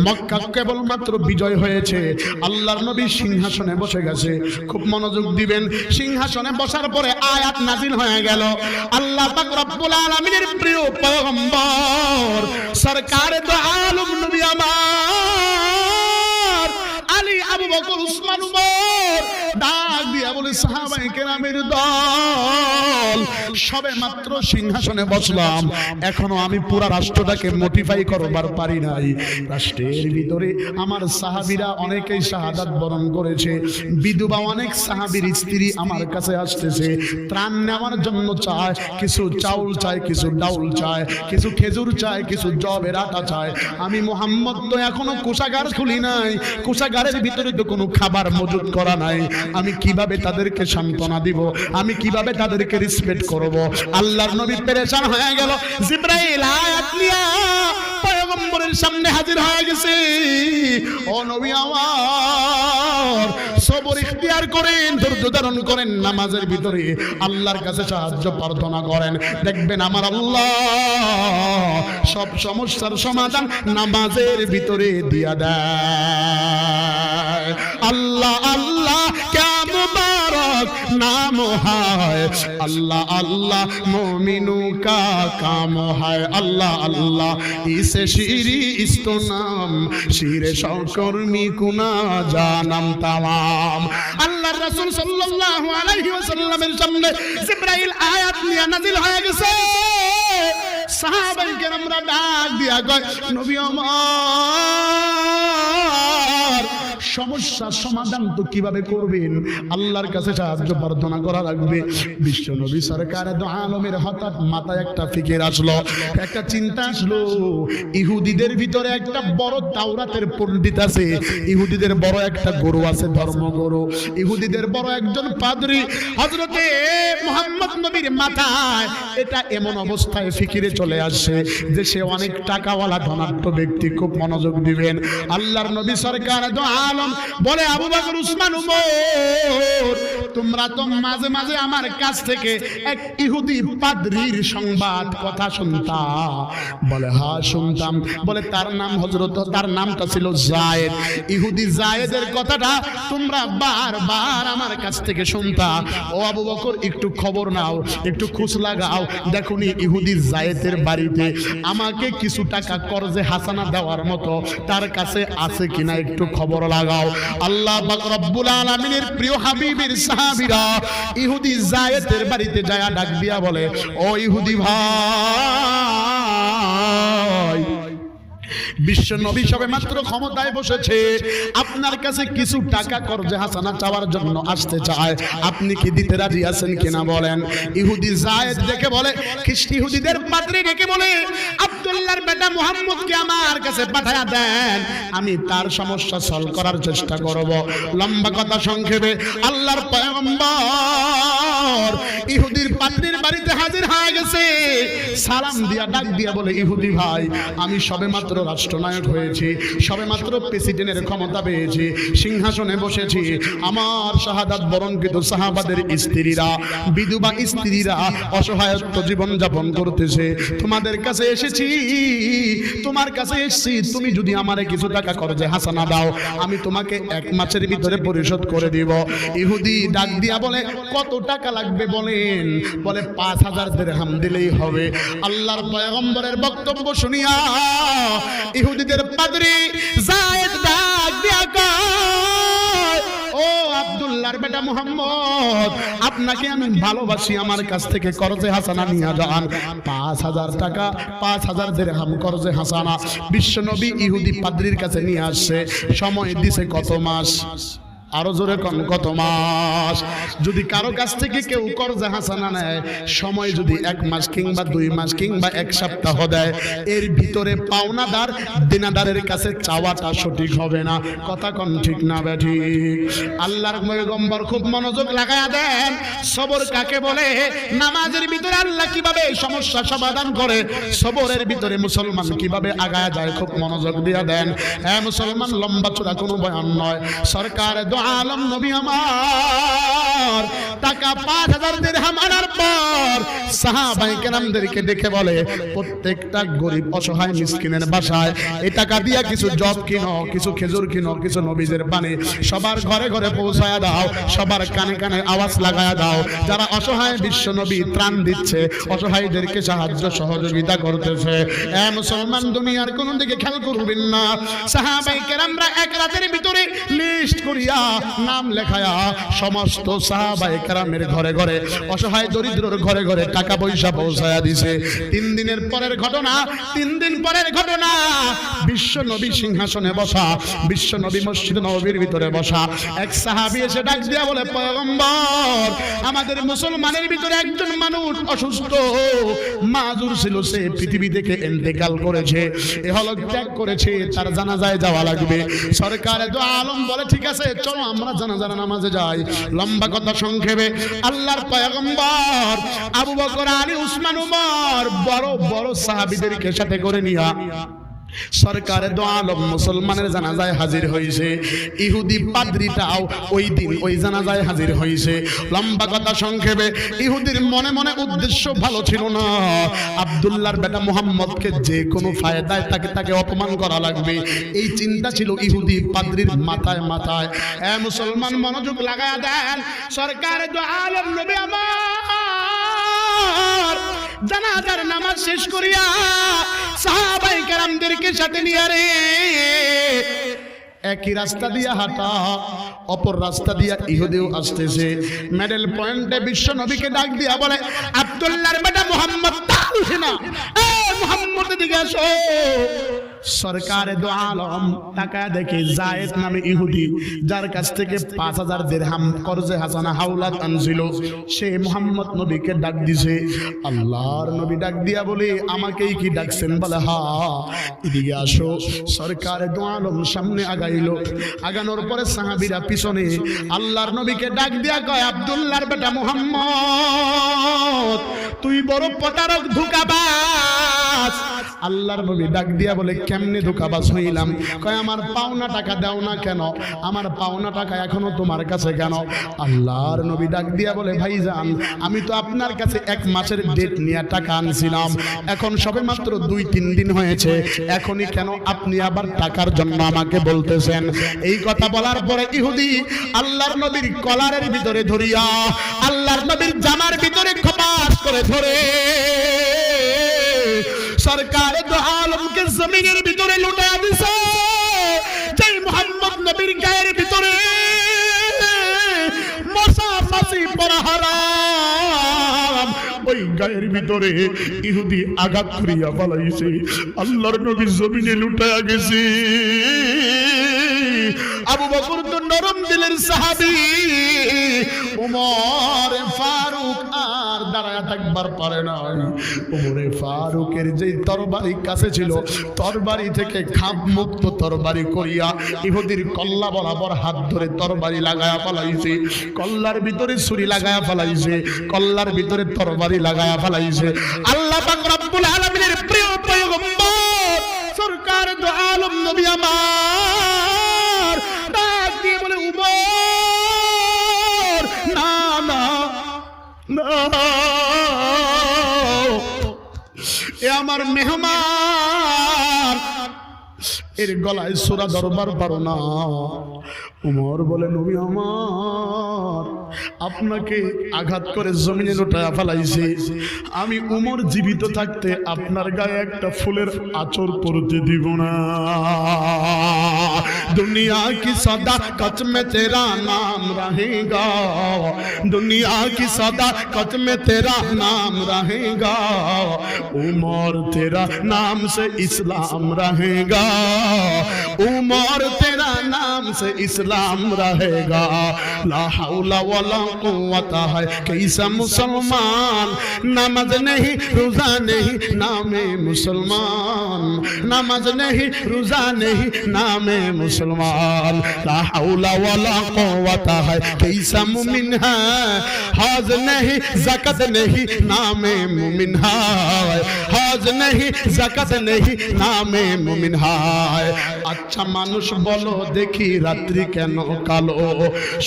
মক্কা কেবলমাত্র বিজয় হয়েছে, আল্লাহর নবী সিংহাসনে বসে গেছে। খুব মনোযোগ দিবেন। সিংহাসনে বসার পরে আয়াত নাজিল হয়ে গেল। আল্লাহ পাক রব্বুল আলামিনের প্রিয় পয়গম্বর সরকারে দো আলম নবী আমার আলী, আবু বকর, উসমান, উমর ডাক দিয়া বলে, সাহাবায়ে কেরামের দল, সবে মাত্র সিংহাসনে বসলাম, এখনো আমি পুরো রাষ্ট্রটাকে মোটিফাই করবার পারি নাই। রাষ্ট্রের ভিতরে আমার সাহাবীরা অনেকেই শাহাদাত বরণ করেছে। বিধবা অনেক সাহাবীর স্ত্রী আমার কাছে আসতেছে, ত্রাণ নেওয়ার জন্য চায়, কিছু চাউল চায়, কিছু ডাউল চায়, কিছু খেজুর চায়, কিছু জবের আটা চায়। আমি মুহাম্মদ তো এখনো কোষাগার খুলি নাই, কোষাগারের ভিতরে তো কোনো খাবার মজুদ করা নাই। আমি কিভাবে তাদেরকে সান্ত্বনা দিব? আমি কিভাবে তাদেরকে রেসপেক্ট করব? আল্লাহর নবী পেরেশান হয়ে গেল। জিবরাইল আয়াত নিয়া পয়গম্বরের সামনে হাজির হয়ে গেছে। ও নবী আমার, সবর ইখতিয়ার করেন, ধৈর্য ধারণ করেন, নামাজের ভিতরে আল্লাহর কাছে সাহায্য প্রার্থনা করেন। দেখবেন আমার আল্লাহ সব সমস্যার সমাধান নামাজের ভিতরে দিয়া দেয়। আল্লাহ আল্লাহ क्या मुबारक नाम है, अल्लाह अल्लाह मोमिनों का काम है। अल्लाह अल्लाह इसे शीरी इस्तो नाम शीरे शौकर्मी कुना जानम तमाम। अल्लाह रसूल सल्लल्लाहु अलैहि वसल्लमेर सामने जिब्राइल आयात निয়ে নাযিল হয়ে গেছে। সাহাবায়ে কেরামরা ডাক দিয়া কয়, নবী আমার, সমস্যার সমাধান তো কিভাবে করবেন? আল্লাহর কাছে সাহায্য প্রার্থনা করা লাগবে। বিশ্ব নবী সরকারে দো আলমের হঠাৎ মাথায় একটা ফিকির আসলো, একটা চিন্তা আসলো। ইহুদিদের ভিতরে একটা বড় তাওরাতের পণ্ডিত আছে, ইহুদিদের বড় একটা গরু আছে, ধর্মগুরু। ইহুদিদের বড় একজন পাদ্রী হযরতে মুহাম্মদ নবীর মাথায় এটা এমন অবস্থায় ফিকিরে চলে আসছে যে সে অনেক টাকাওয়ালা ধনাঢ্য ব্যক্তি। খুব মনোযোগ দিবেন। আল্লাহর নবী সরকারে দো আলম বলে, আবু বকর, উসমান, উমর, তোমরা তো মাঝে মাঝে আমার কাছ থেকে এক ইহুদি পাদ্রীর সংবাদ কথা শুনতা? বলে, হ্যাঁ শুনতাম। বলে, তার নাম হযরত, তার নামটা ছিল যায়েদ। ইহুদি যায়েদের কথাটা তোমরা বারবার আমার কাছ থেকে শুনতা। ও আবু বকর, একটু খবর নাও, একটু খোঁজ লাগাও, দেখুনি ইহুদি যায়েদের বাড়িতে আমাকে কিছু টাকা কর্জে হাসানা দেওয়ার মতো তার কাছে আছে কিনা, একটু খবর লাগাও। আল্লাহ পাক রব্বুল আলামিনের প্রিয় হাবিবের সাহাবীরা ইহুদি যায়েদের বাড়িতে যায়, ডাক দিয়া বলে, ও ইহুদি ভাই, বিশ্ব নবী সবে মাত্র ক্ষমতায় বসেছে, আপনার কাছে কিছু টাকা কর্জে হাসানা চাওয়ার জন্য আসতে চায়, আপনি কি দিতে রাজি আছেন কিনা বলেন। ইহুদি যায়েদ দেখে বলে, খ্রিস্ট ইহুদিদের পাদ্রী ডেকে বলে, আব্দুল্লাহর বেটা মুহাম্মদকে আমার কাছে পাঠায়া দেন, আমি তার সমস্যা সলভ করার চেষ্টা করব। লম্বা কথা সংক্ষেপে, আল্লাহর পয়গম্বর ইহুদির পাদ্রীর বাড়িতে হাজির হয়ে গেছে। সালাম দিয়া ডাক দিয়া বলে, ইহুদি ভাই, আমি সবে মাত্র রাষ্ট্রনায়ক হয়েছি, সবেমাত্র প্রেসিডেন্টের ক্ষমতা পেয়েছি, সিংহাসনে বসেছি। আমার শাহাদাত বরণকৃত সাহাবাদের স্ত্রীরা, বিধবা স্ত্রীরা অসহায়ত্ব জীবন যাপন করতেছে। তোমাদের কাছে এসেছি, তোমার কাছে এসেছি, তুমি যদি আমারে কিছু টাকা কর্জে হাসানা দাও, আমি তোমাকে 1 মাসের ভিতরে পরিশোধ করে দিব। ইহুদি ডাক দিয়া বলে, কত টাকা লাগবে বলেন? বলে, 5000 দিরহাম দিলেই হবে। আল্লাহর পয়গম্বরের বক্তব্য শুনিয়া ইহুদিদের পাদ্রী যায়েদ ডাক দিয়া কয়, ও আব্দুল্লাহর বেটা মুহাম্মদ, আপনাকে আমি ভালোবাসি, আমার কাছ থেকে কর্জে হাসানা নিয়ে যান। 5000 টাকা, 5000 দিরহাম কর্জে হাসানা বিশ্ব নবী ইহুদি পাদ্রীর কাছে নিয়ে আসছে। সময় দিছে কত মাস? আরো জোরে কোন, কত মাস? যদি কারো কাছ থেকে কেউ কর্জে হাসানা নেয়, সময় যদি 1 মাস কিংবা 2 মাস কিংবা 1 সপ্তাহ দেয়, এর ভিতরে পাওনাদার দেনাদারের কাছে চাওয়াটা সঠিক হবে না। কথা কোন ঠিক না বেঠিক? আল্লাহর পয়গম্বর খুব মনোযোগ লাগায়া দেন। সবর কাকে বলে? নামাজের ভিতরে আল্লাহ কিভাবে সমস্যা সমাধান করে, সবরের ভিতরে মুসলমান কিভাবে আগায় যায়, খুব মনোযোগ দিয়া দেন। হ্যাঁ মুসলমান, লম্বা চূড়া কোনো বয়ান নয়। সরকার আলম নবী আমার টাকা 5000 দিরহাম আনার পর সাহাবায়ে কেরামদেরকে ডেকে বলে, প্রত্যেকটা গরিব অসহায় মিসকিনের বাসায় এই টাকা দিয়া কিছু জব কিনো, কিছু খেজুর কিনো, কিছু নবীদের পানি সবার ঘরে ঘরে পৌঁছায়া দাও, সবার কানে কানে আওয়াজ লাগায়া দাও, যারা অসহায় বিশ্ব নবী ত্রাণ দিচ্ছে, অসহায়দেরকে সাহায্য সহযোগিতা করতেছে। এ মুসলমান, দুনিয়ার কোন দিকে খেয়াল করবেন না। সাহাবায়ে কেরামরা এক রাতের ভিতরে লিস্ট করিয়া নাম লেখায়া সমস্ত সাহাবায়ে কেরামের ঘরে ঘরে অসহায় দরিদ্রর ঘরে ঘরে টাকা পয়সা পৌঁছায়া দিছে। 3 দিনের পরের ঘটনা, 3 দিন পরের ঘটনা, বিশ্ব নবী সিংহাসনে বসা, বিশ্ব নবী মসজিদ নববীর ভিতরে বসা। এক সাহাবী এসে ডাক দিয়া বলে, পয়গম্বর, আমাদের মুসলমানের ভিতরে একজন মানুষ অসুস্থ, মাজুর ছিল, সে পৃথিবী থেকে ইন্তেকাল করেছে, ইহলোক ত্যাগ করেছে, তার জানাজায় যাওয়া লাগবে। সরকার দু আলম বলে, ঠিক আছে চলো আমরা জানাজার নামাজে যাই। লম্বা কথা সংক্ষেপে, আল্লাহর পয়গম্বর আবু বকর, আলী, উসমান, উমর বড় বড় সাহাবীদেরকে সাথে করে নিয়া সরকারে দো আলম মুসলমানের জানাজায় হাজির হয়েছে। ইহুদি পাদ্রীটাও ওই দিন ওই জানাজায় হাজির হয়েছে। লম্বা কথা সংক্ষেপে, ইহুদির মনে মনে উদ্দেশ্য ভালো ছিল না, আব্দুল্লাহর বেটা মুহাম্মদকে যে কোনো ফায়দায় তাকে অপমান করা লাগবে, এই চিন্তা ছিল ইহুদি পাদ্রীর মাথায় মাথায়। এ মুসলমান, মনোযোগ লাগায়া দেন। সরকারে দো আলম নবী আমার জানাজার নামাজ শেষ করিয়া সাহাবায়ে কেরামদেরকে সাথে নিয়ে রে একই রাস্তা দিয়া হাঁটা, অপর রাস্তা দিয়া ইহুদিও আসতেছে। মেডেল পয়েন্টে বিশ্ব নবীকে ডাক দিয়া বলে, আব্দুল্লাহর বেটা মুহাম্মদ তালছে না, এ মুহাম্মদ দিকে আসো। সরকারে দো আলম টাকা দেখে জায়েদ নামে ইহুদি, যার কাছ থেকে 5000 দিরহাম কর্জে হাসানা হাওলাত আনছিল, সে মুহাম্মদ নবীকে ডাক দিছে। আল্লাহর নবী ডাক দিয়া বলে, আমাকেই কি ডাকছেন? বলে, হ্যাঁ, এদিকে আসো। সরকারে দো আলম সামনে আগাইলো, আগানোর পরে সাহাবীরা পিছনে। আল্লাহর নবীকে ডাক দিয়া কয়, আব্দুল্লাহর বেটা মুহাম্মদ, তুই বড় প্রতারক, ধোঁকাবাজ। আল্লাহর নবী ডাক দিয়া বলে, কেমনে ধোঁকাবাজ হইলাম? কয়, আমার পাওনা টাকা দাও না কেন? আমার পাওনা টাকা এখনো তোমার কাছে কেন? আল্লাহর নবী ডাক দিয়া বলে, ভাইজান, আমি তো আপনার কাছে 1 মাসের ডেট নিয়ে টাকা আনছিলাম, এখন সবে মাত্র 2-3 দিন হয়েছে, এখনই কেন আপনি আবার টাকার জন্য আমাকে বলতেছেন? এই কথা বলার পরে ইহুদি আল্লাহর নবীর কলারের ভিতরে ধরিয়া আল্লাহর নবীর জামার ভিতরে খপাস করে ধরে সরকারে দো আলমকে জমিনের ভিতরে লুটায়া দিছে। যেই মুহাম্মদ নবীর গায়ের ভিতরে মশা মাছি পড়া হারাম, ওই গায়ের ভিতরে ইহুদি আঘাত করিয়া পালাইছে। আল্লাহর নবী জমিনে লুটায়া গেছে। আবু বকর তো নরম দিলের সাহাবী, উমর ফারুক আর দাঁড়ায় থাকবার পারে নাই। উমরে ফারুকের যেই তরবারি কাছে ছিল, তরবারি থেকে খাপ মুক্ত তরবারি করিয়া ইহুদির কল্লা বরাবর হাত ধরে তরবারি লাগায়া ফেলাইছে, কল্লার ভিতরে ছুরি লাগায়া ফেলাইছে, কল্লার ভিতরে তরবারি লাগায়া ফেলাইছে। আল্লাহ পাক রব্বুল আলামিনের প্রিয় পয়গম্বর সরকার দো আলম নবী আমার ডাক দিয়ে বলে, উমর, না না না, এ আমার মেহমান, এর গলায় সূরা দরবার পারো না। উমর বলে, নবী আমার, আপনাকে আঘাত করে জমিনে লুটায়া ফেলাইছে, আমি উমর জীবিত থাকতে আপনার গায়ে একটা ফুলের আঁচড় পড়তে দিব না। दुनिया की सदाकत में तेरा नाम रहेगा, दुनिया की सदाकत में तेरा नाम रहेगा, उमर तेरा नाम से इस्लाम रहेगा, उमर तेरा नाम से इस्लाम रहेगा। ला हौला वला कुव्वता है कैसा मुसलमान, नमाज नहीं रोजा नहीं नामे मुसलमान, नमाज नहीं रोजा नहीं नामे मुसलमान। মুসলমান, লা হাওলা ওয়ালা কুওয়াতা है कैसा मुमिन है, हज नहीं ज़कात नहीं नामे मुमिन है, हज नहीं ज़कात नहीं नामे मुमिन है। अच्छा मानुष বলো দেখি রাত্রি কেন কালো,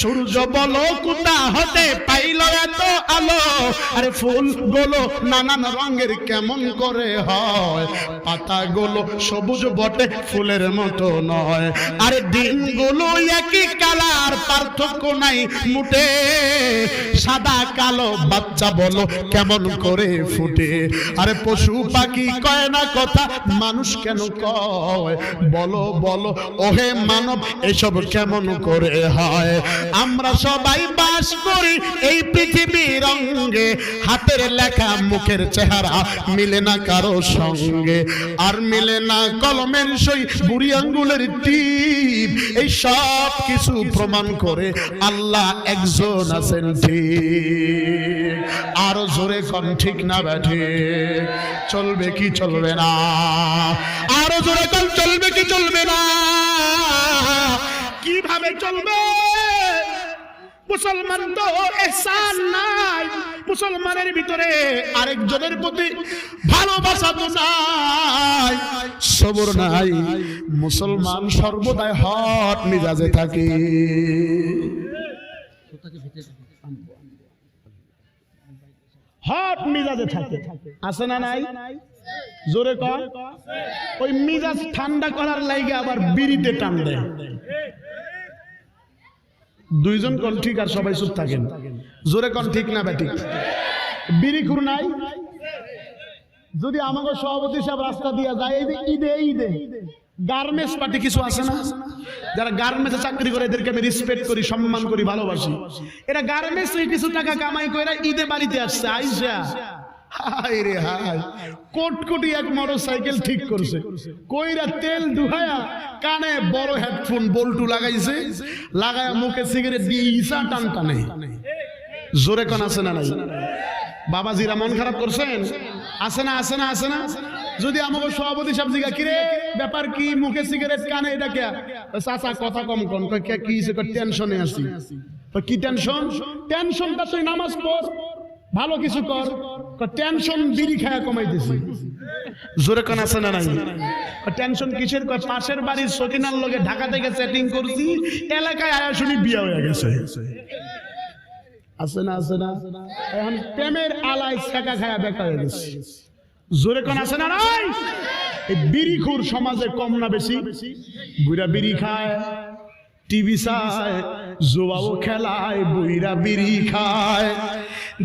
সূর্য বলো কোথা হতে পাইলো এত আলো, আরে ফুল গুলো নানান রঙের কেমন করে হয়, পাতাগুলো সবুজ বটে ফুলের মতো নয়, আরে দিনগুলো একই কালার পার্থক্য নাই মুটে, সাদা কালো বাচ্চা বলো কেমন করে ফুটে, আরে পশু পাখি কয় না কথা মানুষ কেন কয়, বলো বলো ওহে মানব এসব কেমন করে হয়। আমরা সবাই বাস করি এই পৃথিবীর রঙে, হাতের লেখা মুখের চেহারা মিলে না কারো সঙ্গে, আর মিলে না কলমের সই বুড়ি আঙ্গুলের টিপ, এই সব কিছু প্রমাণ করে আল্লাহ একজন আছেন ঠিক। আরো জোরে কোন ঠিক না ব্যাঠে, চলবে কি চলবে না, আরো জোরে কোন চলবে কি চলবে না, কিভাবে চলবে? মুসলমান তো ইহসান নাই, মুসলমানের ভিতরে আরেকজনের প্রতি ভালোবাসা তো নাই, সবর নাই, মুসলমান সর্বদাই হট মিজাজে থাকে। হট মিজাজে থাকে, আছে না নাই? জোরে কর। ওই মিজাজ ঠান্ডা করার লাইগে আবার বিড়িতে টান দেয়। দুইজন কোন ঠিক আর সবাই চুপ থাকেন, জোরে কোন ঠিক না ব্যাঠিক? বিড়ি খুর নাই? যদি আমাকে সভাপতি সাহেব রাস্তা দিয়া যায় ঈদে ঈদে গার্মেন্টস পার্টি কিছু আছে না, যারা গার্মেন্টসে চাকরি করে এদেরকে আমি রেসপেক্ট করি, সম্মান করি, ভালোবাসি, এরা গার্মেন্টস কিছু টাকা কামাই করে ঈদে বাড়িতে আসছে, আইসা হায় রে হায় কোট কোটি এক মোটরসাইকেল ঠিক করছে, কইরা তেল ডুহায়া কানে বড় হেডফোন বল্টু লাগাইছে, লাগায়া মুখে সিগারেট দিয়ে ইসা টান টানে। জোরে কোন আছে না নাই? বাবাজিরা মন খারাপ করছেন? আছে না আছে না আছে না? যদি আমাকে সভাপতি সাহেব জিজ্ঞাসা কিরে ব্যাপার কি, মুখে সিগারেট কানে, এটা কে? চাচা কথা কম কোন, কি টেনশনে আছি। কি টেনশন? টেনশনটা তুই নামাজ পড়, ভালো কিছু কর, টেনশন বিড়ি খায়া কমাইতেছি। জোরে কোন আছে না নাই? টেনশন কিসের? পাশের বাড়ির সকিনার লগে ঢাকা থেকে সেটিং করছি, এলাকায় আয়া শুনি বিয়ে হয়ে গেছে। আছে না আছে না? এখন প্রেমের আলাই ছেঁকা খায়া বেকার হয়ে গেছে। জোরে কোন আছে না নাই? এই বিড়িখোর সমাজে কম না বেশি? বুইরা বিড়ি খায়, টিভি চায়, জোয়াও খেলায়, বুইরা বিড়ি খায়।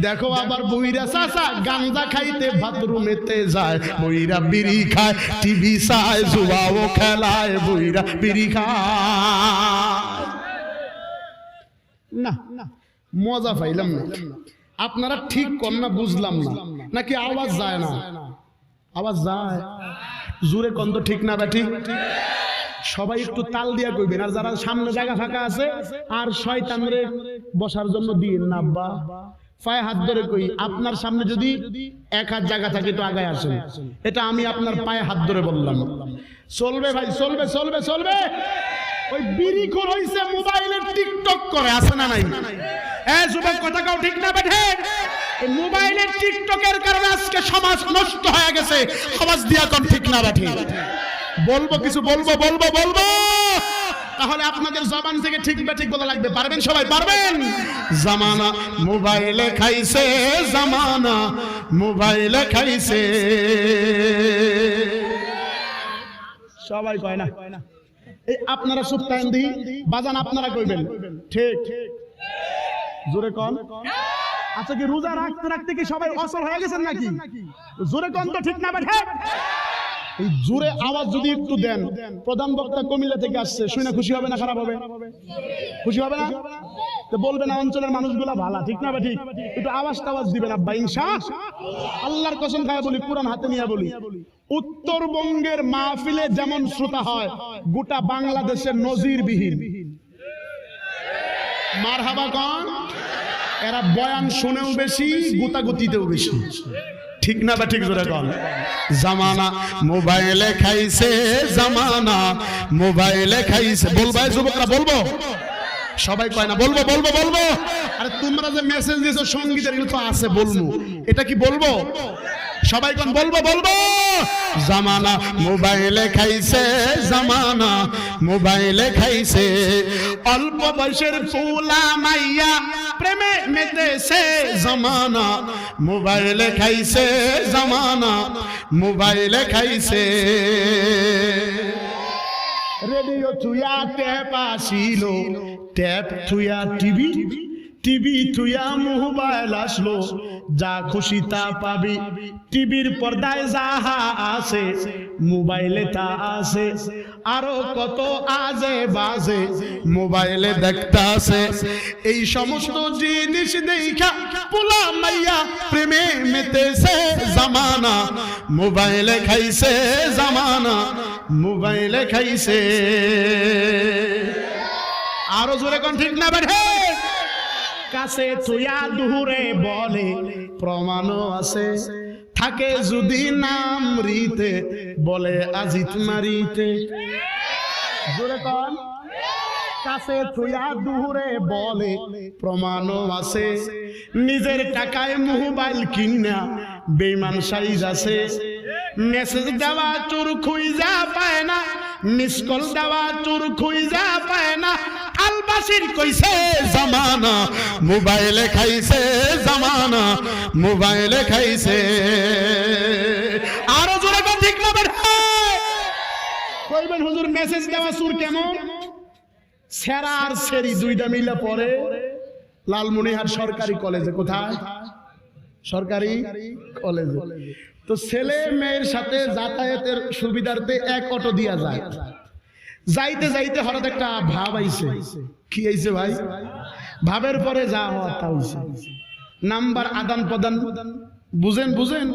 দেখো আবার বুইরা চাচা গাঞ্জা খাইতে বাথরুমেতে যায়, বুইরা বিড়ি খায়, টিভি চায়, জোয়াও খেলায়, বুইরা বিড়ি খায়। না মজা পাইলাম না। আপনারা ঠিক কর না, বুঝলাম না, নাকি আওয়াজ যায় না? আওয়াজ যায়, জোরে কন তো ঠিক না ব্যাঠি? সবাই একটু তাল দিয়া কইবেন, আর যারা সামনে জায়গা ফাঁকা আছে আর শয়তানরে বসার জন্য দিন না। আব্বা পায়ে হাত ধরে কই, আপনার সামনে যদি এক হাত জায়গা থাকে তো আগায় আসেন। এটা আমি আপনার পায়ে হাত ধরে বললাম। চলবে ভাই, চলবে চলবে চলবে। ওই বিড়িখোর হইছে মোবাইলের টিকটক করে, আছে না নাই? যুবক কথা কাও ঠিক না বেঠে? মোবাইলের টিকটকের কারণে আজকে সমাজ নষ্ট হয়ে গেছে। আওয়াজ দিয়া কম ঠিক না বেঠে? বলবো কিছু, বলবো বলবো বলবো, তাহলে আপনাদের জবান থেকে ঠিক বা ঠিক বলা লাগবে। পারবেন সবাই? পারবেন? জামানা মোবাইলে খাইছে, জামানা মোবাইলে খাইছে। সবাই কয় না? এই আপনারা চুপ থাকেন দি, বাজান আপনারা কইবেন ঠিক? জোরে কন। আচ্ছা কি রোজা রাখতে রাখতে কি সবাই অসল হয়ে গেছেন নাকি? জোরে কন তো ঠিক না বেঠে? এই জোরে আওয়াজ যদি একটু দেন, প্রধান বক্তা কুমিল্লা থেকে আসছে, শুনে খুশি হবে না খারাপ হবে? খুশি হবে না? তো বলবে না অঞ্চলের মানুষগুলা ভালো, ঠিক না ঠিক? একটু আওয়াজ টাওয়াজ দিবেন আব্বা, ইনশাআল্লাহ। আল্লাহর কসম খায় বলি, কোরআন হাতে নিয়ে বলি, উত্তরবঙ্গের মাহফিলে যেমন শ্রোতা হয় গোটা বাংলাদেশের নজিরবিহীন। মারহাবা কন। এরা বয়ান শুনেও বেশি, গুতাগুতিতেও বেশি, ঠিক না বা ঠিক জোরে কন? জামানা মোবাইলে খাইছে, জামানা মোবাইলে খাইছে। বলবা যুবকরা, বলবো? সবাই কয় না বলবো বলবো বলবো। আরে তোমরা যে মেসেজ দিয়েছো সঙ্গীতের, এগুলো তো আছে, বলবো। এটা কি বলবো? সবাই কোন বলবো বলবো? জামানা মোবাইলে খাইছে, জামানা মোবাইলে খাইছে। অল্প বয়সের ফুলা মাইয়া প্রেমে মেতেছে, জামানা মোবাইলে খাইছে, জামানা মোবাইলে খাইছে। রেডিও থুয়া ট্যাপ আসিল, ট্যাপ থুয়া টিভি, টিভি থুয়া মোবাইল আসলো। যা খুশি তা পাবি, টিভির পর্দায় যাহা আছে মোবাইলে তা আছে। আরো কত আজে বাজে মোবাইলে দেখতে আছে। এই সমস্ত জিনিস দেখা পোলা মাইয়া প্রেমে মেতেছে, জামানা মোবাইলে খাইছে, জামানা মোবাইলে খাইছে। আরো জোরে কোন ঠিক না বেঠে? কাছে তুইয়া দূরে বলে প্রমাণও আছে। থাকে যদি নাম রিতে বলে আজিত মারিতে। জোরে কোন? কাছে তুইয়া দূরে বলে প্রমাণও আছে। নিজের টাকায় মোবাইল কিনা বেঈমান সাইজ আছে। মেসেজ দেওয়া চোর খুঁজা পায় না, মিস কল দেওয়া চোর খুঁজা পায় না। আলবাসির কইছে জামানা মোবাইলে খাইছে, জামানা মোবাইলে খাইছে। আরো জোরে কোন ঠিক না বের? কইবেন হুজুর মেসেজ দেওয়া চোর কেমন? সেরা আর সেরি দুইটা মিলে পড়ে লালমনিরহাট সরকারি কলেজে। কোথায়? সরকারি কলেজে। তো ছেলে মেয়ের সাথে যাতায়াতের সুবিধার্থে এক অটো দিয়া যায়। যাইতে যাইতে হঠাৎ একটা ভাব আইছে। কি আইছে ভাই? ভাবের পরে যা হওয়ার তা হইছে। নাম্বার আদান প্রদান, বুঝেন বুঝেন?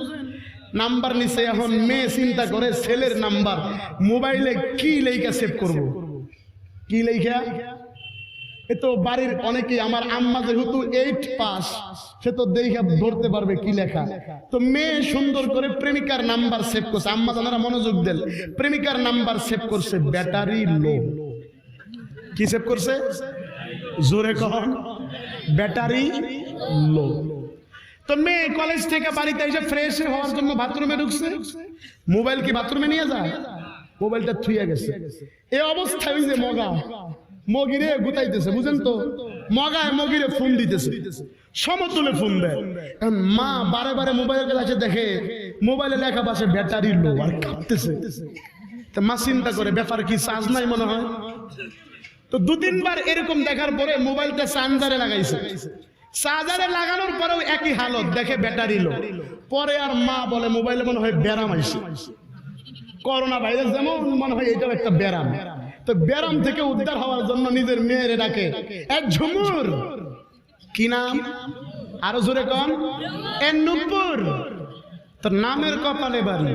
নাম্বার নিছে। এখন মেয়ে চিন্তা করে ছেলের নাম্বার মোবাইলে কি লেখা সেভ করব। কি লেখা? এ তো বাড়ির অনেকেই, আমার আম্মা যেহেতু 8 পাস, সে তো দেখে ধরতে পারবে কি লেখা। তো মেয়ে সুন্দর করে প্রেমিকার নাম্বার সেভ করছে। আম্মা জানারা মনোযোগ দেন। প্রেমিকার নাম্বার সেভ করছে ব্যাটারি লো। কি সেভ করছে? জোরে কখন? ব্যাটারি লো। তো মেয়ে কলেজ থেকে বাড়িতে এসে ফ্রেশ হওয়ার জন্য বাথরুমে ঢুকছে। মোবাইল কি বাথরুমে নিয়ে যায়? মোবাইলটা থুইয়া গেছে। এই অবস্থায় ওই যে মগা মগিরে গুতাইতেছে, বুঝেন তো? মগায় মগিরে ফোন দিতেছে, সমতুলে ফোন দেয়। এখন মা বারে বারে মোবাইলের কাছে দেখে মোবাইলে লেখা পাশে ব্যাটারি লো, আর কাঁপতেছে। তো মা চিন্তা করে ব্যাপার কি, চার্জ নাই মনে হয়। তো 2-3 বার এরকম দেখার পরে মোবাইলটা চার্জারে লাগাইছে। চার্জারে লাগানোর পরেও একই হালত, দেখে ব্যাটারি লো। পরে আর মা বলে মোবাইলে মনে হয় ব্যারাম আইছে, করোনা ভাইরাস যেমন মনে হয় এটাও একটা ব্যারাম। তো ব্যারাম থেকে উদ্ধার হওয়ার জন্য নিজের মেয়েরে ডাকে, এক ঝুমুর। কি নাম? আরো জোরে কন? এ নূপুর। তোর নামের কপালে বাড়ি।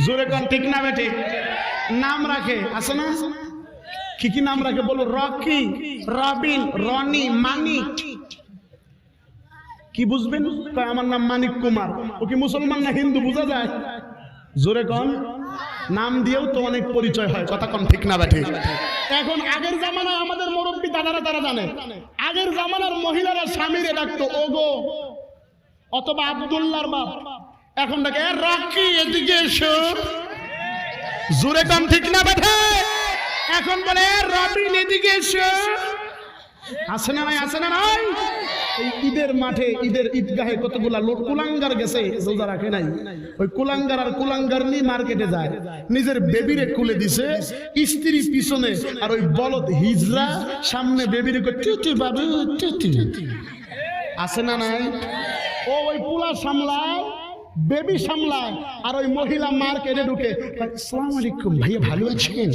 জোরে কন ঠিক না বেটে? নাম রাখে, আছে না? কি কি নাম রাখে বলো? রকি, রবিন, রনি, মানিক। কি বুঝবেন? আমার নাম মানিক কুমার। ও কি মুসলমান না হিন্দু বোঝা যায়? জোরে কন। নাম দিয়েও তো অনেক পরিচয় হয়, কথা কন ঠিক না বেঠে? এখন আগের জামানায় আমাদের মুরব্বী দাদারা তারা জানে, আগের জামানার মহিলারা স্বামীরে ডাকতো ওগো অথবা আব্দুল্লাহর বাপ। এখন ডাকে রকি, এদিকে এসো। জোরে কন ঠিক না বেঠে? এখন বলে রবিন, এদিকে এসো। আছে না নাই? আছে না নাই? এই ঈদের মাঠে, ঈদের ঈদগাহে কতগুলা লোক কুলাঙ্গার গেছে, রোজা রাখে নাই। ওই কুলাঙ্গার আর কুলাঙ্গার নিয়ে মার্কেটে যায়, নিজের বেবিরে কুলে দিছে, স্ত্রী পিছনে আর ওই বলদ হিজরা সামনে বেবিরে টুটু বাবু টুটু। আছে না নাই? ও ওই পুলা সামলায়, বেবি সামলায়, আর ওই মহিলা মার্কেটে ঢুকে আসসালামু আলাইকুম ভাইয়া ভালো আছেন।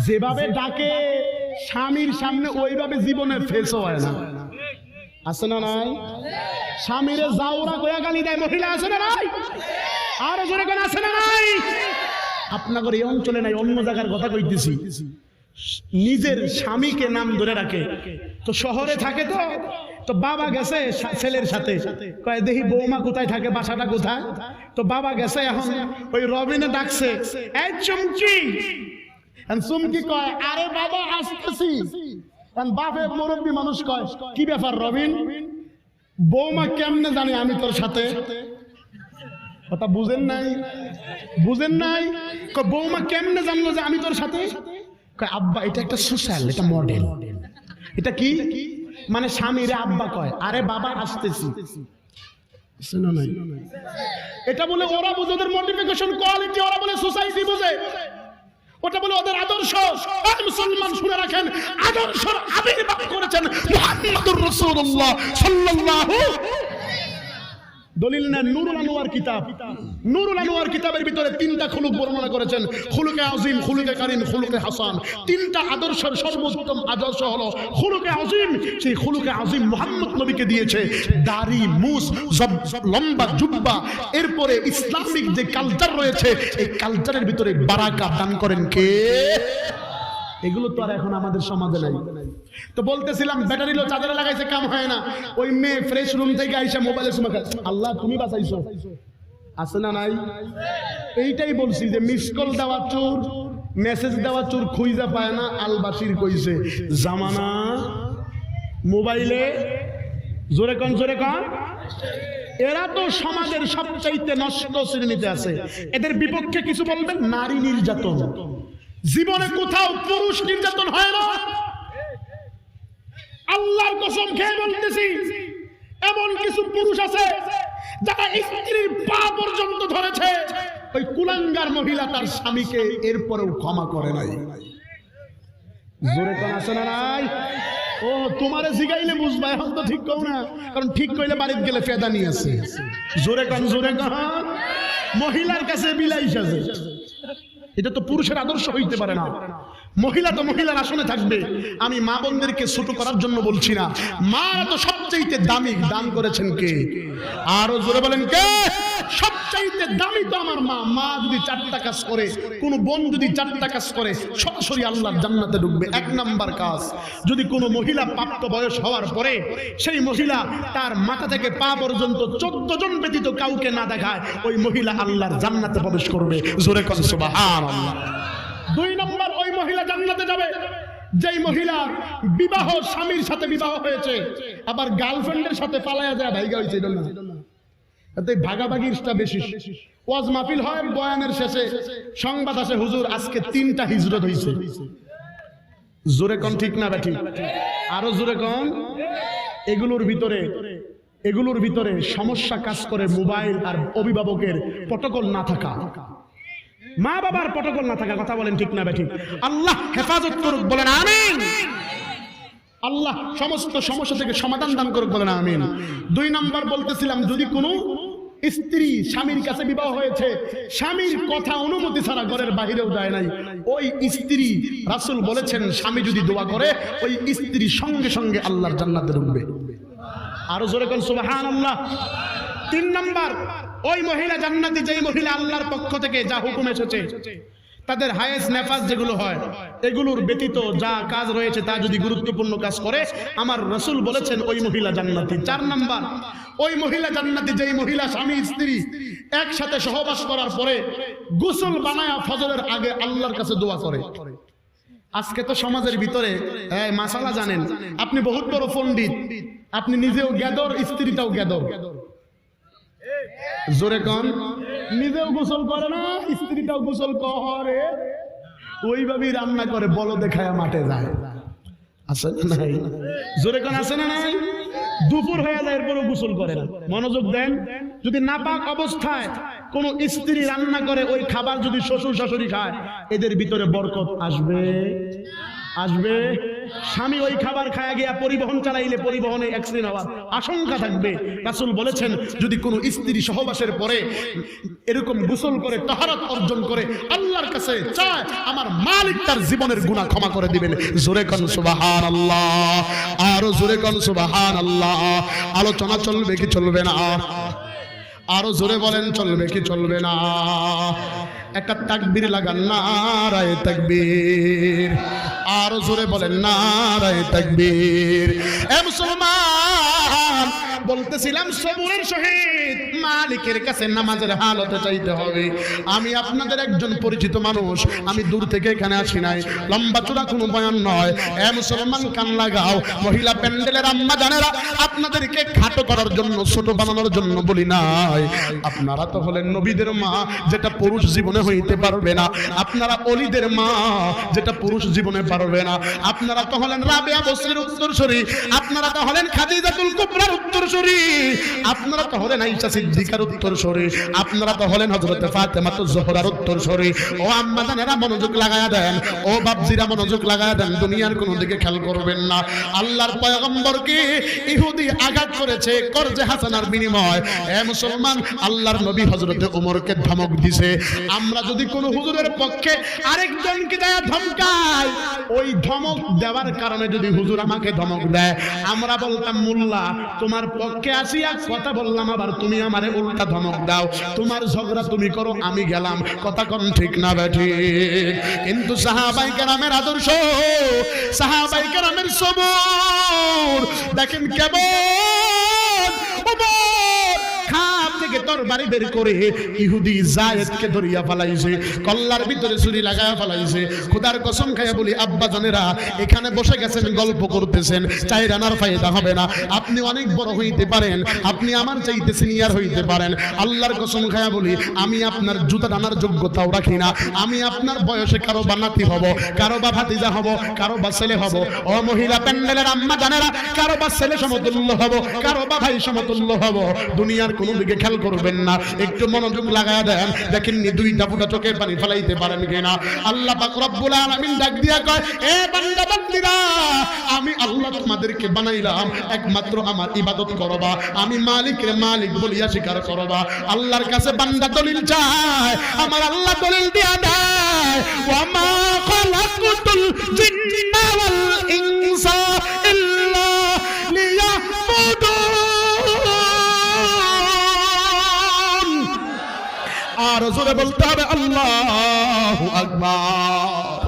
যেভাবে ডাকে স্বামীর সামনে ওইভাবে জীবনে ফেসও হয় না। আছে না নাই? স্বামীরে জাউরা কয়া গালি দেয় মহিলা, আছে না নাই? আর জোরে কোন আছে না নাই? আপনাদের এই অঞ্চলে নাই, অন্য জায়গার কথা কইতেছি। নিজের স্বামীকে নাম ধরে রাখে। তো শহরে থাকে তো তো বাবা গেছে ছেলের সাথে, কয় দেখি বৌমা কোথায় থাকে, বাসাটা কোথায়। তো বাবা গেছে, এখন ওই রবিনে ডাকছে, এই চুমকি। চুমকি কয়, আরে বাবা আসতেছি। বাপে মুরব্বী মানুষ কয়, কি ব্যাপার রবিন, বৌমা কেমনে জানি আমি তোর সাথে? কথা বুঝেন নাই, বুঝেন নাই? বৌমা কেমনে জানলো যে আমি তোর সাথে? আব্বা এটা একটা সোশ্যাল, এটা মডেল। এটা কি মানে স্বামীরে আব্বা কয়, আরে বাবা আসতেছি। এটা বলে ওরা বুঝে, ওদের মোটিভেশন কোয়ালিটি, ওরা বলে সোসাইটি বুঝে, ওটা বলে ওদের আদর্শ। মুসলমান শুনে রাখেন, আদর্শের আবির্ভাব করেছেন মুহাম্মদুর রাসূলুল্লাহ সাল্লাল্লাহু। দলিল না নুরুল আনোয়ার কিতাব, নুরুল আনোয়ার কিতাবের ভিতরে তিনটা খুলুক বর্ণনা করেছেন, খুলুকে আজিম, খুলুকে কারীম, খুলুকে হাসান। তিনটা আদর্শের সর্বোত্তম আদর্শ হলো খুলুকে আজিম। সেই খুলুকে আজিম মুহাম্মদ নবীকে দিয়েছে দাড়ি, মুছ, লম্বা জুব্বা। এরপরে ইসলামিক যে কালচার রয়েছে, এই কালচারের ভিতরে বারাকা দান করেন কে? এগুলো তো আর এখন আমাদের সমাজে নাই। তো বলতেছিলাম ব্যাটারি লো চাদরে লাগাইছে, কাম হয় না। ওই মেয়ে ফ্রেশ রুম থেকে আইসা মোবাইলে সুমা খায়। আল্লাহ তুমি বাঁচাইছো, আছে না নাই? এইটাই বলছি যে মিস কল দেওয়া চোর, মেসেজ দেওয়া চোর খুঁজা পায় না। আল বাসির কইছে জামানা মোবাইলে, জোরে কন জোরে কন। এরা তো সমাজের সবচাইতে নষ্ট শ্রেণীতে আছে। এদের বিপক্ষে কিছু বলবেন? নারী নির্যাতন। জীবনে কোথাও পুরুষ নির্যাতন হয় না। আল্লাহর কসম খেয়ে বলতেছি, এমন কিছু পুরুষ আছে যারা স্ত্রীর পা পর্যন্ত ধরেছে। ওই কুলাঙ্গার মহিলা তার স্বামীকে এরপরেও ক্ষমা করে নাই। জোরে কোন আছে না নাই? ও তোমারে জিগাইলে বুঝবা, এখন তো ঠিক কও না, কারণ ঠিক কইলে বাড়িতে গেলে ফেদা নিয়ে আসে। জোরে কোন জোরে কোন। মহিলার কাছে বিলাইস আছে। এটা তো পুরুষের আদর্শ হইতে পারে না। মহিলা তো মহিলার আসনে থাকবে। আমি মা বোনদেরকে ছোট করার জন্য বলছি না, মা তো সবচাইতে দামি। দান করেছেন কে? আরো জোরে বলেন কে? সবচাইতে দামি তো আমার মা। মা যদি 4টা কাজ করে, কোন বোন যদি 4টা কাজ করে, সরাসরি আল্লাহর জান্নাতে ঢুকবে। 1 নাম্বার কাজ, যদি কোনো মহিলা প্রাপ্ত বয়স হওয়ার পরে সেই মহিলা তার মাথা থেকে পা পর্যন্ত 14 জন ব্যতীত কাউকে না দেখায়, ওই মহিলা আল্লাহর জান্নাতে প্রবেশ করবে। জোরে কোন সুবহানাল্লাহ। 2 নম্বর, ওই মহিলা জান্নাতে যাবে যেই মহিলা বিবাহ, স্বামীর সাথে বিবাহ হয়েছে, আবার গার্লফ্রেন্ডের সাথে পালায়া যায় ভাইগা হয়েছে। এটা না, এতে ভাগাভাগিটা বেশি। ওয়াজ মাহফিল হয়, বয়ানের শেষে সংবাদ আসে, হুজুর আজকে 3টা হিজরত হয়েছে। জোরে কোন ঠিক না বেঠিক? আরো জোরে কোন। এগুলোর ভিতরে সমস্যা কাজ করে মোবাইল আর অভিভাবকের প্রটোকল না থাকা, মা বাবার প্রটোকল না থাকা। কথা বলেন ঠিক না বেঠিক? আল্লাহ হেফাজত করুক, বলেন আমিন। আল্লাহ সমস্ত সমস্যা থেকে সমাধান দান করুক, বলেন আমিন। 2 নাম্বার বলতেছিলাম, যদি কোনো স্ত্রী স্বামীর কাছে বিবাহ হয়েছে, স্বামীর কথা অনুমতি ছাড়া ঘরের বাহিরেও যায় নাই, ওই স্ত্রী, রাসূল বলেছেন, স্বামী যদি দোয়া করে, ওই স্ত্রী সঙ্গে সঙ্গে আল্লাহর জান্নাতে ঢুকবে। আরো জোরে কোন সুবহানাল্লাহ। 3 নাম্বার, ওই মহিলা জান্নাতি যেই মহিলা আল্লাহর পক্ষ থেকে যা হুকুম এসেছে, তাদের হায়েস নেফাজ যেগুলো হয়, এগুলোর ব্যতীত যা কাজ রয়েছে তা যদি গুরুত্বপূর্ণ কাজ করে, আমার রাসূল বলেছেন ওই মহিলা জান্নাতি। 4 নাম্বার, ওই মহিলা জান্নাতি যেই মহিলা স্বামী স্ত্রী একসাথে সহবাস করার পরে গোসল বানায়া ফজরের আগে আল্লাহর কাছে দোয়া করে। আজকে তো সমাজের ভিতরে মাসালা জানেন, আপনি বহুত বড় পণ্ডিত, আপনি নিজেও গেদর, স্ত্রীটাও গেদর। জোরে কোন। নিজেও গোসল করে না, স্ত্রীটাও গোসল করে, ওইভাবেই রান্না করে, বল দেখায় মাঠে যায়। আছে না নাই? জোরে কোন আছে না নাই? দুপুর হয়ে যায়, এরপরও গোসল করে না। মনোযোগ দেন, যদি নাপাক অবস্থায় কোন স্ত্রী রান্না করে, ওই খাবার যদি শ্বশুর শাশুড়ি খায়, এদের ভিতরে বরকত আসবে, আসবে। স্বামী ওই খাবার খায়া গিয়া পরিবহন চালাইলে পরিবহনে অ্যাক্সিডেন্ট হওয়ার আশঙ্কা থাকবে। রাসূল বলেছেন, যদি কোনো স্ত্রী সহবাসের পরে এরকম গোসল করে, তাহারাত অর্জন করে, আল্লাহর কাছে চায়, আমার মালিক তার জীবনের গুনাহ ক্ষমা করে দিবেন। জোরে কোন সুবহানাল্লাহ। আরো জোরে কোন সুবহানাল্লাহ। আলোচনা চলবে কি চলবে না? আরো জোরে বলেন, চলবে কি চলবে না? একটা তাকবীর লাগান, নারায়ে তাকবীর। আর জোরে বলেন নারায়ে তাকবীর। এ মুসলমান, বলতেছিলাম সবুরের সহিত মালিকের কাছে নামাজের হালতে চাইতে হবে। আমি আপনাদের একজন পরিচিত মানুষ, আমি দূর থেকে এখানে আসি নাই, লম্বা চূড়া কোনো বয়ান নয়। এ মুসলমান, কান লাগাও। মহিলা প্যান্ডেলের আম্মা জানেরা, আপনাদেরকে খাটো করার জন্য, ছোট বানানোর জন্য বলি নাই। আপনারা তো হলেন নবীদের মা, যেটা পুরুষ জীবনে হইতে পারবে না। আপনারা অলিদের মা, যেটা পুরুষ জীবনে পারবে না। আপনারা তো হলেন রাবেয়া বসরির উত্তরসূরি, আপনারা তো হলেন খাদিজাতুল কুবরার উত্তরসূরি, আপনারা তো হলেন আয়েশা সিদ্দিকার উত্তরসূরি, আপনারা তো হলেন হযরত ফাতেমাতুজ জোহরার উত্তরসূরি। ও আম্মা জানেরা মনোযোগ লাগায়া দেন, ও বাপজিরা মনোযোগ লাগায়া দেন, দুনিয়ার কোন দিকে খেয়াল করবেন না। আল্লাহর পয়গম্বরকে ইহুদি আঘাত করেছে করজে হাসানার বিনিময়। এ মুসলমান, আল্লাহর নবী হযরত ওমরকে ধমক দিছে। আমরা যদি কোন হুজুরের পক্ষে আরেকজনকে দেয়া ধমকায়, ওই ধমক দেওয়ার কারণে যদি হুজুর আমাকে ধমক দেয়, আমরা বলতাম মোল্লা তোমার পক্ষে আসিয়া কথা বললাম, আবার তুমি আমারে উল্টা ধমক দাও, তোমার ঝগড়া তুমি করো, আমি গেলাম। কথা কোন ঠিক না বেঠিক? কিন্তু সাহাবায়ে কেরামের আদর্শ, সাহাবায়ে কেরামের সবর দেখেন কেমন। খাপ থেকে তরবারি বের করে ইহুদি যায়েদকে ধরিয়া ফেলাইছে, কল্লার ভিতরে ছুরি লাগায়া ফেলাইছে। খোদার কসম খাইয়া বলি আব্বা জানেরা, এখানে বসে গেছেন গল্প করতেছেন, চাই রানার ফায়দা হবে না। আপনি অনেক বড় হইতে পারেন, আপনি আমার চাইতে সিনিয়র হইতে পারেন। আল্লাহর কসম খাইয়া বলি, আমি আপনার জুতা টানার যোগ্যতাও রাখি না। আমি আপনার বয়সে কারো বা নাতি হব, কারো বা ভাতিজা হব, কারো বা ছেলে হব। ও মহিলা প্যান্ডেলের আম্মা জানেরা, কারো বা ছেলে সমতুল্য হব, কারো বা ভাই সমতুল্য হব। দুনিয়ার কোন দিকে খেয়াল করবেন না, একটু মনোযোগ লাগায়া দেন। দেখেননি দুইটা ফুটা চোখের পানি ফেলাইতে পারেন কিনা? আল্লাহ পাক রব্বুল আলামিন ডাক দিয়া কয়, এ বান্দা বান্দীরা, আমি আল্লাহ তোমাদেরকে বানাইলাম একমাত্র আমার ইবাদত করবা, আমি মালিকের মালিক বলিয়া স্বীকার করবা। আল্লাহর কাছে বান্দা দলিল চায়, আমার আল্লাহ দলিল দিয়া দেয়। ওয়া মা খালাকুতুল জিন্না ওয়াল ইনসা ইল্লা লিয়াবুদুন। আর জোরে বলতে হবে আল্লাহু আকবার।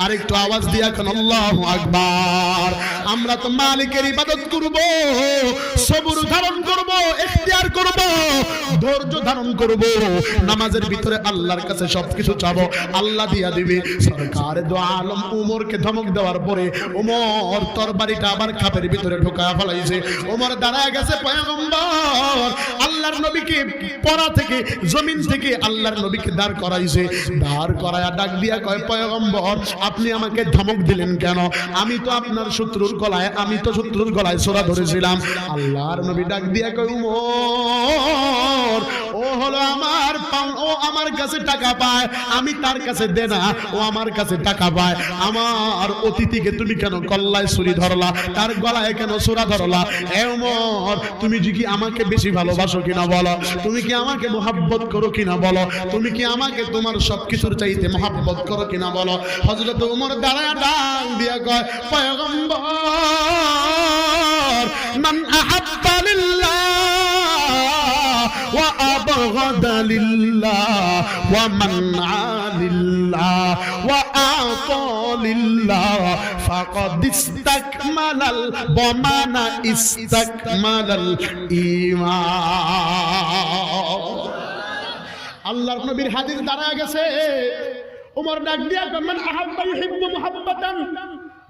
আরেকটু আওয়াজ দিয়া এখন আল্লাহু আকবার। আমরা তো মালিকের ইবাদত করব, সবর ধারণ করব, ইখতিয়ার করব, ধৈর্য ধারণ করব, নামাজের ভিতরে আল্লাহর কাছে সবকিছু চাবো, আল্লাহ দিয়া দিবে। সরকার দো আলম ওমরকে ধমক দেওয়ার পরে ওমর তরবারিটা আবার খাপের ভিতরে ঢোকায়া ফেলাইছে। ওমর দাঁড়ায় গেছে, পয়গম্বর আল্লাহর নবীকে পড়া থেকে, জমিন থেকে আল্লাহর নবীকে দাঁড় করাইছে। দাঁড় করায়া ডাক দিয়া কয়, পয়গম্বর আপনি আমাকে ধমক দিলেন কেন? আমি তো আপনার শত্রুর গলায়, আমি তো শত্রুর গলায় ছোরা ধরেছিলাম। আল্লাহর নবী ডাক দিয়া কয়, ওমর ও হলো আমার, ও আমার কাছে টাকা পায়, আমি তার কাছে দে না, ও আমার কাছে টাকা পায়। আমার অতিথিকে তুমি কেন গলায় ছুরি ধরলা, তার গলায় কেন ছোরা ধরলা? এ ওমর, তুমি কি আমাকে বেশি ভালোবাসো কিনা বলো? তুমি কি আমাকে মোহাব্বত করো কিনা বলো? তুমি কি আমাকে তোমার সবকিছুর চাইতে মোহাব্বত করো কিনা বলো? হযরত ওমর দাঁড়ায় ডাক দিয়া কয়, পয়গম্বর মান আহাব্বা লিল্লাহ ওয়া আবগাদা লিল্লাহ ওয়া মানআ লিল্লাহ ওয়া আতা লিল্লাহ ফাকাদ ইসতাকমালাল বমানা ইসতাকমালাল ঈমান। আল্লাহর নবীর হাদিস দাঁড়ায় গেছে। ওমর ডাক দিয়া কয়, মান আহাব্বা ইউহিব্বু মুহাব্বাতান,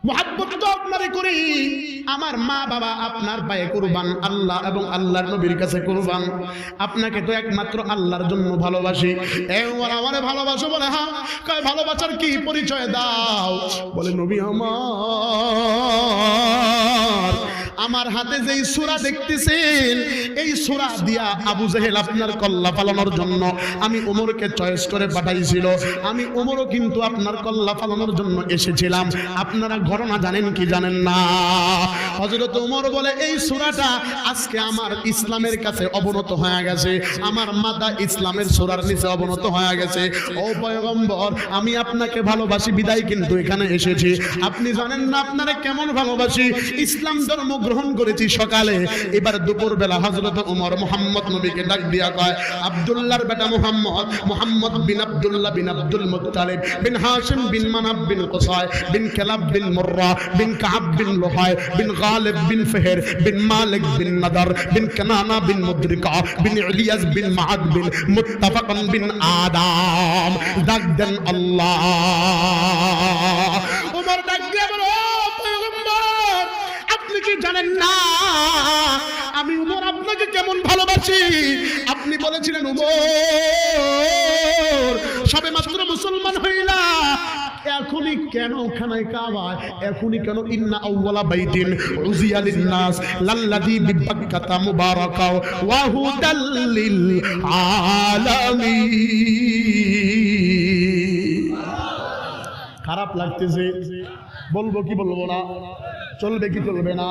মুহাব্বত তো আপনারে করি, আমার মা বাবা আপনার পায়ে কুরবান, আল্লাহ এবং আল্লাহর নবীর কাছে কুরবান। আপনাকে তো একমাত্র আল্লাহর জন্য ভালোবাসি। এ ওমর আমারে ভালোবাসো বলে? হ্যাঁ। কয় ভালোবাসার কি পরিচয় দাও? বলে নবী আমার হাতে যেই সূরা দেখতেছেন, এই সূরা দিয়া আবু জেহেল আপনার কল্লা পালানোর জন্য আমি ওমরকে চয়েস করে পাঠাইছিল। আমি ওমরও কিন্তু আপনার কল্লা পালানোর জন্য এসেছিলাম। আপনারা ঘটনা জানেন কি জানেন না? হযরত ওমর বলে, এই সূরাটা আজকে আমার ইসলামের কাছে অবনত হয়ে গেছে, আমার মাথা ইসলামের সূরার নিচে অবনত হয়ে গেছে। ও পয়গম্বর, আমি আপনাকে ভালোবাসি বিদায় কিন্তু এখানে এসেছি। আপনি জানেন না আপনারা কেমন ভালোবাসি। ইসলাম ধর্ম গ্রহণ করেছি সকালে। এবার দুপুর বেলা হযরত ওমর মুহাম্মদ নবীকে ডাক দিয়া কয়, আব্দুল্লাহর বেটা মুহাম্মদ, মুহাম্মদ বিন আব্দুল্লাহ বিন আব্দুল মুত্তালিব বিন হাশিম বিন মানাব বিন কুসাই বিন কিলাব বিন মুররা বিন কাব বিন লুহাই বিন গালিব বিন ফিহর বিন মালিক বিন নাদার বিন কানানা বিন মুদরিকা বিন ইলিয়াস বিন মাআদ বিন মুত্তাফাকান বিন আদাম। ডাক দেন আল্লাহ। ওমর ডাক দিয়া বলে, ও পয়গম্বর, আপনি কি জানেন না আমি ওমর আপনাকে কেমন ভালোবাসি? আপনি বলেছিলেন ওমর সবে মাত্র মুসলমান হইলা, এখনই কেন খানায় কাবা, এখনই কেন ইন্না আউওয়ালা বাইতিন উযিয়া লিন-নাস লাল্লাযী বিবাক্কাতা মুবারাকা ওয়া হুদাল লিল আলামিন। খারাপ লাগতেছে, বলবো কি বলবো না, চলবে কি চলবে না?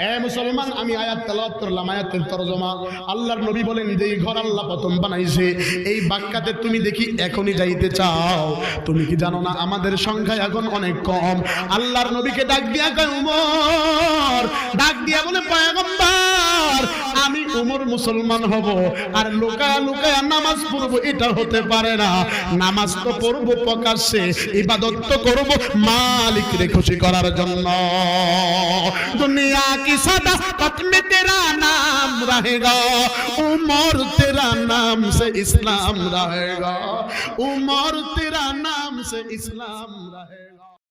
এ মুসলমান, আমি আয়াত তেলাওয়াত করলাম, আয়াতের তরজমা। আল্লাহর নবী বলেন যে এই ঘর আল্লাহ প্রথম বানাইছে, এই বাক্কাতে তুমি দেখি এখনই যাইতে চাও। তুমি কি জানো না আমাদের সংখ্যা এখন অনেক কম? আল্লাহর নবীকে ডাক দিয়া কয় উমর, ডাক দিয়া বলে পয়গম্বর আমি উমর মুসলমান হব আর লুকায়া লুকায়া নামাজ পড়বো, এটা হতে পারে না। নামাজ তো পড়বো প্রকাশ্যে, ইবাদত তো করবো মালিককে খুশি করার জন্য। दुनिया की सदाकत में तेरा नाम रहेगा, उमर तेरा नाम से इस्लाम रहेगा, उमर तेरा नाम से इस्लाम रहेगा।